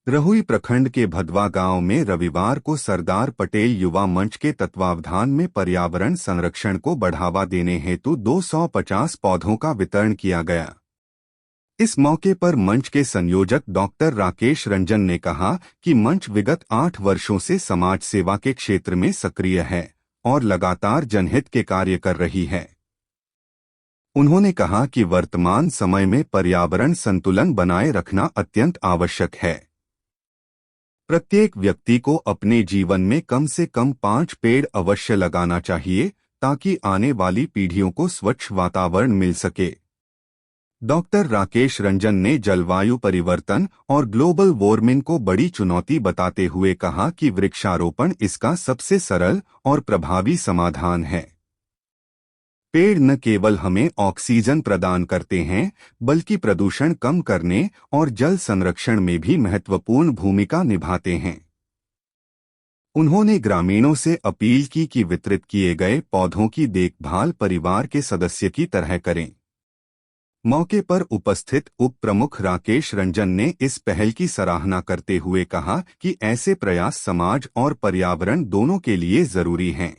रहुई प्रखंड के भदवा गांव में रविवार को सरदार पटेल युवा मंच के तत्वावधान में पर्यावरण संरक्षण को बढ़ावा देने हेतु 250 पौधों का वितरण किया गया। इस मौके पर मंच के संयोजक डॉक्टर राकेश रंजन ने कहा कि मंच विगत 8 वर्षों से समाज सेवा के क्षेत्र में सक्रिय है और लगातार जनहित के कार्य कर रही है। उन्होंने कहा कि वर्तमान समय में पर्यावरण संतुलन बनाए रखना अत्यंत आवश्यक है। प्रत्येक व्यक्ति को अपने जीवन में कम से कम 5 पेड़ अवश्य लगाना चाहिए ताकि आने वाली पीढ़ियों को स्वच्छ वातावरण मिल सके। डॉक्टर राकेश रंजन ने जलवायु परिवर्तन और ग्लोबल वार्मिंग को बड़ी चुनौती बताते हुए कहा कि वृक्षारोपण इसका सबसे सरल और प्रभावी समाधान है। पेड़ न केवल हमें ऑक्सीजन प्रदान करते हैं बल्कि प्रदूषण कम करने और जल संरक्षण में भी महत्वपूर्ण भूमिका निभाते हैं। उन्होंने ग्रामीणों से अपील की कि वितरित किए गए पौधों की देखभाल परिवार के सदस्य की तरह करें। मौके पर उपस्थित उप प्रमुख राकेश रंजन ने इस पहल की सराहना करते हुए कहा कि ऐसे प्रयास समाज और पर्यावरण दोनों के लिए जरूरी हैं।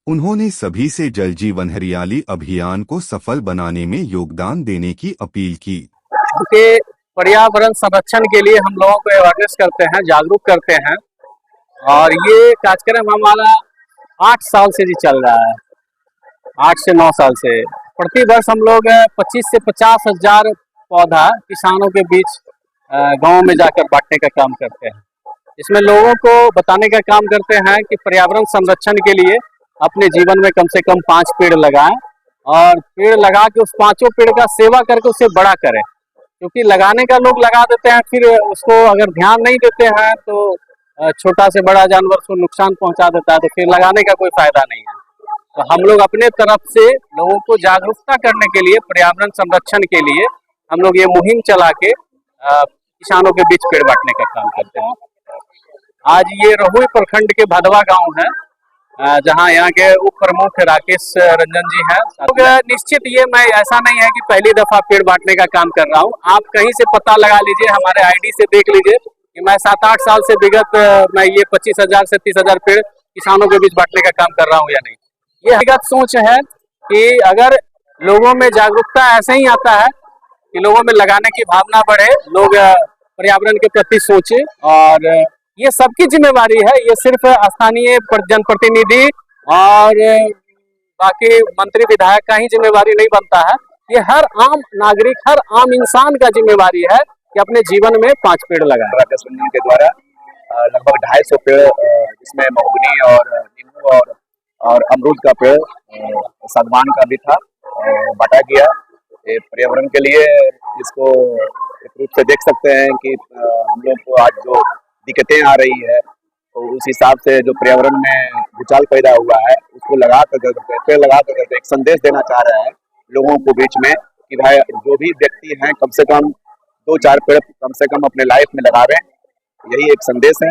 उन्होंने सभी से जल जीवन हरियाली अभियान को सफल बनाने में योगदान देने की अपील की। कि पर्यावरण संरक्षण के लिए हम लोगों को अवेयरनेस करते हैं, जागरूक करते हैं और ये कार्यक्रम हमारा 8 साल से जी चल रहा है। 8 से 9 साल से प्रति वर्ष हम लोग 25 से 50 हजार पौधा किसानों के बीच गांव में जाकर बांटने का काम करते हैं। इसमें लोगों को बताने का काम करते हैं कि पर्यावरण संरक्षण के लिए अपने जीवन में कम से कम 5 पेड़ लगाएं और पेड़ लगा के उस 5 पेड़ का सेवा करके उसे बड़ा करें। क्योंकि लगाने का लोग लगा देते हैं, फिर उसको अगर ध्यान नहीं देते हैं तो छोटा से बड़ा जानवर उसको नुकसान पहुंचा देता है, तो फिर लगाने का कोई फायदा नहीं है। तो हम लोग अपने तरफ से लोगों को जागरूकता करने के लिए, पर्यावरण संरक्षण के लिए हम लोग ये मुहिम चला के किसानों के बीच पेड़ बांटने का काम करते हैं। आज ये रहुई प्रखंड के भदवा गांव है जहां यहाँ के उप प्रमुख राकेश रंजन जी हैं। तो निश्चित ये मैं ऐसा नहीं है कि पहली दफा पेड़ बांटने का काम कर रहा हूँ। आप कहीं से पता लगा लीजिए, हमारे आईडी से देख लीजिए कि मैं 7-8 साल से विगत मैं ये 25,000 से 30,000 पेड़ किसानों के बीच बांटने का काम कर रहा हूँ या नहीं। ये हकीकत सोच है कि अगर लोगों में जागरूकता ऐसे ही आता है कि लोगों में लगाने की भावना बढ़े, लोग पर्यावरण के प्रति सोचे, और ये सबकी जिम्मेवारी है। ये सिर्फ स्थानीय जनप्रतिनिधि और बाकी मंत्री विधायक का ही जिम्मेवारी नहीं बनता है। ये हर आम नागरिक, हर आम इंसान का जिम्मेवारी है कि अपने जीवन में 5 पेड़ लगाए। राकेश रंजन के द्वारा लगभग 250 पेड़, जिसमें महोगनी और नींबू और अमरूद का पेड़, सागवान का भी था, बांटा गया। पर्यावरण के लिए इसको एक रूप से देख सकते हैं कि हम लोग को आज जो दिक्कतें आ रही है तो उस हिसाब से जो पर्यावरण में भूचाल पैदा हुआ है उसको पेड़ लगा कर एक संदेश देना चाह रहे हैं लोगों को बीच में कि भाई जो भी व्यक्ति हैं कम से कम 2-4 पेड़ कम से कम अपने लाइफ में लगावें। यही एक संदेश है।